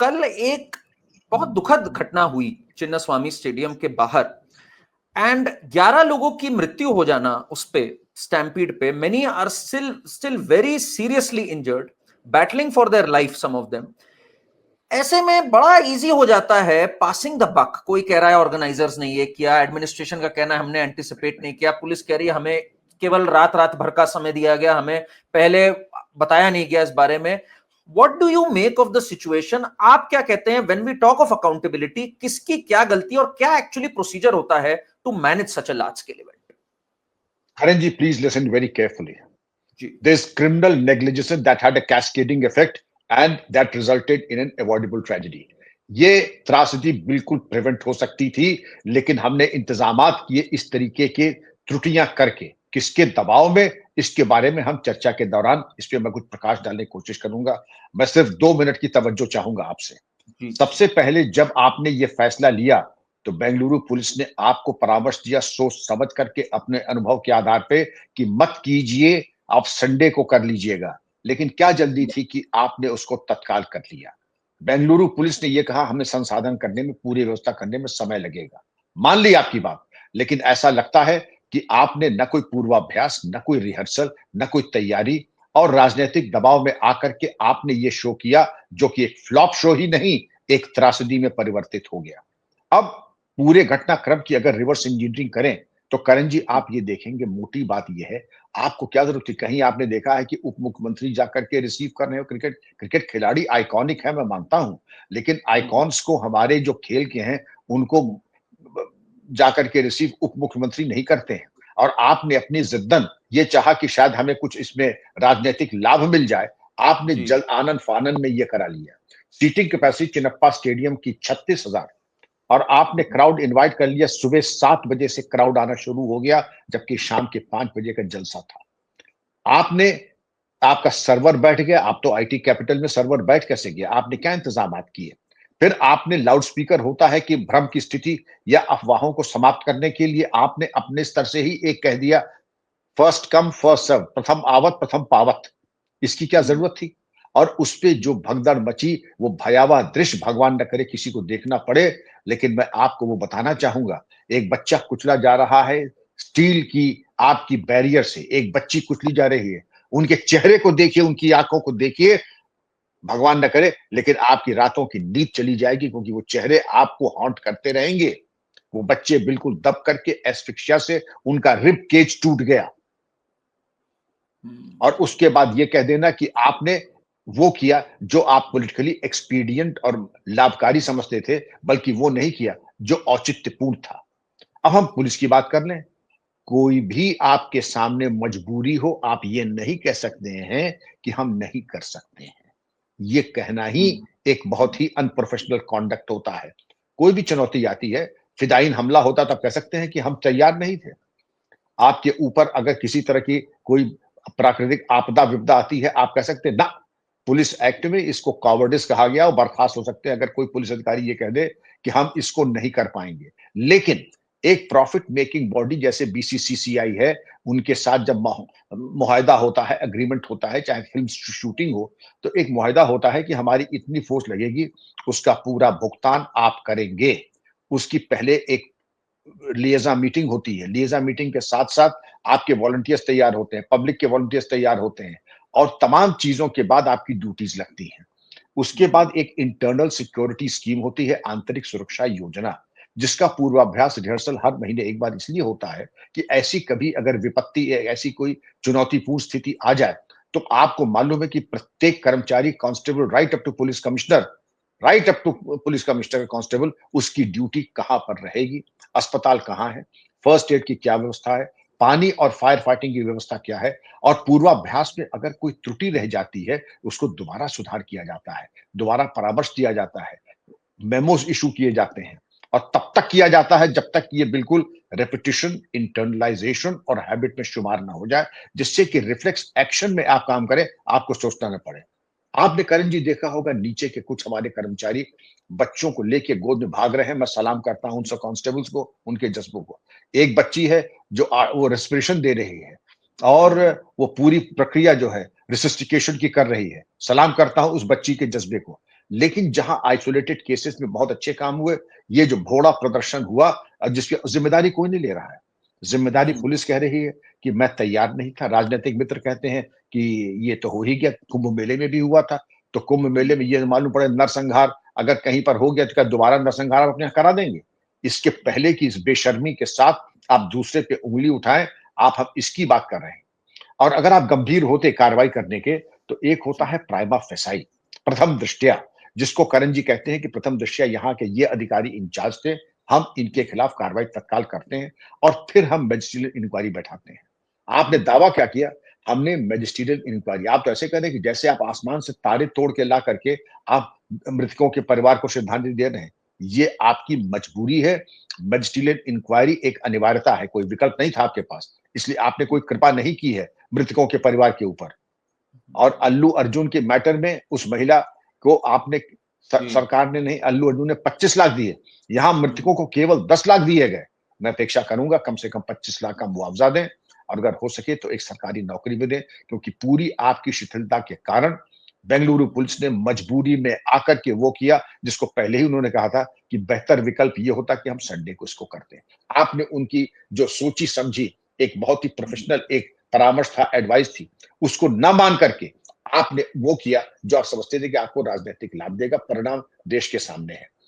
कल एक बहुत दुखद घटना हुई चिन्नास्वामी स्टेडियम के बाहर, एंड 11 लोगों की मृत्यु हो जाना उस पे स्टैम्पीड पे। Many are still very seriously injured, battling for their life, some of them. ऐसे में बड़ा इजी हो जाता है पासिंग द बक। कोई कह रहा है ऑर्गेनाइजर्स ने ये किया, एडमिनिस्ट्रेशन का कहना है हमने एंटिसिपेट नहीं किया, पुलिस कह रही है हमें केवल रात रात भर का समय दिया गया, हमें पहले बताया नहीं गया इस बारे में। What do you make of the situation? आप क्या कहते हैं when we talk of accountability? किसकी क्या गलती और क्या एक्चुअली प्रोसीजर होता है to manage such a large scale event? Karan ji, please listen very carefully. जी There's criminal negligence that had a cascading effect and that resulted in an avoidable tragedy. ये त्रासदी बिल्कुल प्रिवेंट हो सकती थी, लेकिन हमने इंतजामात किए इस तरीके के त्रुटियां करके। किसके दबाव में, इसके बारे में हम चर्चा के दौरान इस पे मैं कुछ प्रकाश डालने की कोशिश करूंगा। मैं सिर्फ 2 मिनट की तवज्जो चाहूंगा आपसे। जी सबसे पहले जब आपने ये फैसला लिया तो बेंगलुरु पुलिस ने आपको परामर्श दिया सोच समझ करके, अपने अनुभव के आधार पे, कि मत कीजिए, आप संडे को कर लीजिएगा। लेकिन क्या जल्दी थी कि आपने उसको तत्काल कर लिया। बेंगलुरु पुलिस ने यह कहा हमें संसाधन करने में, पूरी व्यवस्था करने में समय लगेगा। मान ली आपकी बात, लेकिन ऐसा लगता है कि आपने न कोई पूर्वाभ्यास, न कोई रिहर्सल, न कोई तैयारी, और राजनीतिक दबाव में आकर के आपने ये शो किया, जो कि एक फ्लॉप शो ही नहीं, एक त्रासदी में परिवर्तित हो गया। अब पूरे घटनाक्रम की अगर रिवर्स इंजीनियरिंग करें तो करण जी आप ये देखेंगे, मोटी बात यह है, आपको क्या जरूरत थी? कहीं आपने देखा है कि उप मुख्यमंत्री जाकर के रिसीव कर रहे हो? क्रिकेट खिलाड़ी आइकॉनिक है, मैं मानता हूं, लेकिन आइकॉन्स को, हमारे जो खेल के हैं, उनको जाकर के रिसीव उप मुख्यमंत्री नहीं करते हैं। और आपने अपनी जिद्दन ये चाहा कि शायद हमें कुछ इसमें राजनीतिक लाभ मिल जाए, आपने जी जल आनंद फानन में ये करा लिया। सीटिंग कैपेसिटी चिन्नप्पा स्टेडियम की 36,000, और आपने क्राउड इनवाइट कर लिया। सुबह 7 बजे से क्राउड आना शुरू हो गया, जबकि शाम के 5 बजे का जलसा था। आपने, आपका सर्वर बैठ गया। आप तो आईटी कैपिटल में, सर्वर बैठ कैसे गया? आपने क्या इंतजाम किए? फिर आपने, लाउड स्पीकर होता है कि भ्रम की स्थिति या अफवाहों को समाप्त करने के लिए आपने अपने स्तर से ही एक कह दिया, फर्स्ट कम फर्स्ट सर्व, प्रथम आवत प्रथम पावत। इसकी क्या जरूरत थी? और उस पे जो भगदड़ मची, वो भयावह दृश्य, भगवान न करे किसी को देखना पड़े, लेकिन मैं आपको वो बताना चाहूंगा। एक बच्चा कुचला जा रहा है, स्टील की आपकी बैरियर से एक बच्ची कुचली जा रही है। उनके चेहरे को देखिए, उनकी आंखों को देखिए, भगवान न करे, लेकिन आपकी रातों की नींद चली जाएगी, क्योंकि वो चेहरे आपको हॉन्ट करते रहेंगे। वो बच्चे बिल्कुल दब करके एस्फिक्सिया से उनका रिब केज टूट गया, और उसके बाद ये कह देना कि आपने वो किया जो आप पॉलिटिकली एक्सपीडिएंट और लाभकारी समझते थे, बल्कि वो नहीं किया जो औचित्यपूर्ण था। अब हम पुलिस की बात कर लें। कोई भी आपके सामने मजबूरी हो, आप ये नहीं कह सकते हैं कि हम नहीं कर सकते हैं। ये कहना ही एक बहुत ही अनप्रोफेशनल कॉन्डक्ट होता है। कोई भी चुनौती आती है, फिदायीन हमला होता, तब कह सकते हैं कि हम तैयार नहीं थे। आपके ऊपर अगर किसी तरह की कोई प्राकृतिक आपदा विपदा आती है, आप कह सकते हैं ना, पुलिस एक्ट में इसको कॉवर्डिस कहा गया और बर्खास्त हो सकते हैं अगर कोई पुलिस अधिकारी ये कह दे कि हम इसको नहीं कर पाएंगे। लेकिन एक प्रॉफिट मेकिंग बॉडी जैसे बीसीसीसीआई है, उनके साथ जब मुआहदा होता है, एग्रीमेंट होता है, चाहे फिल्म शूटिंग हो, तो एक मुआहदा होता है कि हमारी इतनी फोर्स लगेगी, उसका पूरा भुगतान आप करेंगे। उसकी पहले एक लिएजा मीटिंग होती है। लिएजा मीटिंग के साथ साथ आपके वॉलंटियर्स तैयार होते हैं, पब्लिक के वॉलंटियर्स तैयार होते हैं, और तमाम चीजों के बाद आपकी ड्यूटीज लगती हैं। उसके बाद एक इंटरनल सिक्योरिटी स्कीम होती है, आंतरिक सुरक्षा योजना, जिसका पूर्वाभ्यास, रिहर्सल हर महीने एक बार इसलिए होता है कि ऐसी कभी अगर विपत्ति, ऐसी कोई चुनौतीपूर्ण स्थिति आ जाए, तो आपको मालूम है कि प्रत्येक कर्मचारी, constable right up to police commissioner, right up to police commissioner constable, उसकी ड्यूटी कहां पर रहेगी, अस्पताल कहां है, फर्स्ट एड की क्या व्यवस्था है, पानी और फायर फाइटिंग की व्यवस्था क्या है, और पूर्वाभ्यास में अगर कोई त्रुटि रह जाती है, उसको दोबारा सुधार किया जाता है, दोबारा परामर्श दिया जाता है, मेमोज इशू किए जाते हैं, और तब तक किया जाता है जब तक ये बिल्कुल रेपिटेशन, इंटरनलाइजेशन और हैबिट में शुमार ना हो जाए, जिससे कि रिफ्लेक्स एक्शन में आप काम करें, आपको सोचना न पड़े। आपने करण जी देखा होगा, नीचे के कुछ हमारे कर्मचारी बच्चों को लेके गोद में भाग रहे हैं। मैं सलाम करता हूं उन सब कांस्टेबल्स को, उनके जज्बों को। एक बच्ची है जो वो रेस्पिरेशन दे रही है, और वो पूरी प्रक्रिया जो है रिसिस्टिकेशन की कर रही है। सलाम करता हूं उस बच्ची के जज्बे को। लेकिन जहां आइसोलेटेड केसेस में बहुत अच्छे काम हुए, ये जो भोड़ा प्रदर्शन हुआ जिसकी जिम्मेदारी कोई नहीं ले रहा है। जिम्मेदारी पुलिस कह रही है कि मैं तैयार नहीं था, राजनीतिक मित्र कहते हैं कि ये तो हो ही गया, कुंभ मेले में भी हुआ था। तो कुंभ मेले में ये मालूम पड़े नरसंहार अगर कहीं पर हो गया तो क्या दोबारा नरसंहार आप अपने यहाँ करा देंगे? इसके पहले की इस बेशर्मी के साथ आप दूसरे पे उंगली उठाएं, आप हम इसकी बात कर रहे हैं। और अगर आप गंभीर होते कार्रवाई करने के, तो एक होता है प्राइमा फेसाई, प्रथम दृष्टया, जिसको करण जी कहते हैं कि प्रथम दृष्टया यहाँ के ये अधिकारी इंचार्ज थे, हम इनके खिलाफ कार्रवाई तत्काल करते हैं और फिर हम मैजिस्ट्रियल इंक्वायरी बैठाते हैं। आपने दावा क्या किया? हमने मैजिस्ट्रियल इंक्वायरी, आप तो ऐसे कह रहे हैं कि जैसे आप आसमान से तारे तोड़ के ला करके आप मृतकों के परिवार को श्रद्धांजलि दे रहे हैं। ये आपकी मजबूरी है। मैजिस्ट्रियल इंक्वायरी एक अनिवार्यता है, कोई विकल्प नहीं था आपके पास, इसलिए आपने कोई कृपा नहीं की है मृतकों के परिवार के ऊपर। और अल्लू अर्जुन के मैटर में उस महिला को आपने सरकार ने नहीं, अल्लू अर्जुन ने 25 लाख दिए, यहां मृतकों को केवल 10 लाख दिए गए। मैं अपेक्षा करूंगा कम से कम 25 लाख का मुआवजा दें और अगर हो सके तो एक सरकारी नौकरी भी दें, क्योंकि पूरी आपकी शिथिलता के कारण बेंगलुरु पुलिस ने मजबूरी में आकर के वो किया जिसको पहले ही उन्होंने कहा था कि बेहतर विकल्प ये होता कि हम संडे को इसको करते हैं। आपने उनकी जो सोची समझी एक बहुत ही प्रोफेशनल एक परामर्श था, एडवाइस थी, उसको न मान करके आपने वो किया जो आप समझते थे कि आपको राजनीतिक लाभ देगा। परिणाम देश के सामने है।